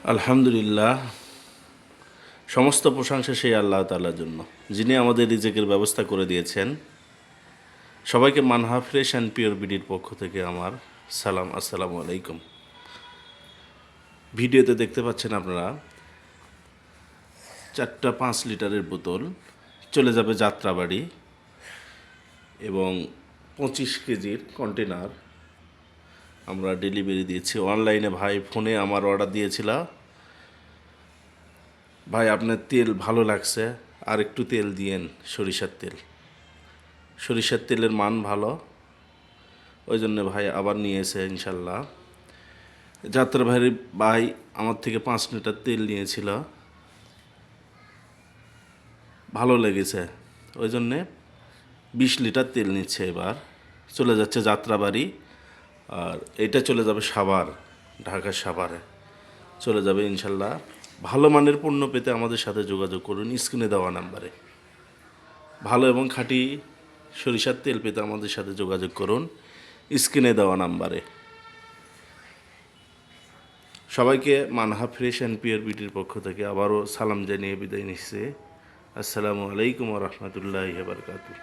আলহামদুলিল্লাহ, সমস্ত প্রশংসা সেই আল্লাহ তাআলার জন্য, যিনি আমাদের রিজিকের ব্যবস্থা করে দিয়েছেন। সবাইকে মানহা ফ্রেশ অ্যান্ড পিওর বিডির পক্ষ থেকে আমার সালাম, আসসালামু আলাইকুম। ভিডিওতে দেখতে পাচ্ছেন আপনারা 4টা 5 লিটারের বোতল চলে যাবে যাত্রাবাড়ি, এবং 25 কেজির কন্টেনার আমরা ডেলিভারি দিয়েছি অনলাইনে। ভাই ফোনে আমার অর্ডার দিয়েছিল, ভাই আপনার তেল ভালো লাগছে, আর একটু তেল দিয়েন, সরিষার তেলের মান ভালো, ওই জন্য ভাই আবার নিয়ে এসে ইনশাল্লাহ। ভাই আমার থেকে 5 লিটার তেল নিয়েছিল, ভালো লেগেছে, ওই জন্যে 20 লিটার তেল নিচ্ছে। এবার চলে যাচ্ছে যাত্রাবাড়ি, আর এটা চলে যাবে সাভার, ঢাকার সাভারে চলে যাবে ইনশাল্লাহ। ভালো মানের পণ্য পেতে আমাদের সাথে যোগাযোগ করুন স্ক্রিনে দেওয়া নাম্বারে। ভালো এবং খাঁটি সরিষার তেল পেতে আমাদের সাথে যোগাযোগ করুন স্ক্রিনে দেওয়া নাম্বারে। সবাইকে মানহা ফ্রেশ অ্যান্ড পিওর বিউটির পক্ষ থেকে আবারও সালাম জানিয়ে বিদায় নিচ্ছে। আসসালামু আলাইকুম ওয়া রাহমাতুল্লাহি ওয়া বারাকাতুহু।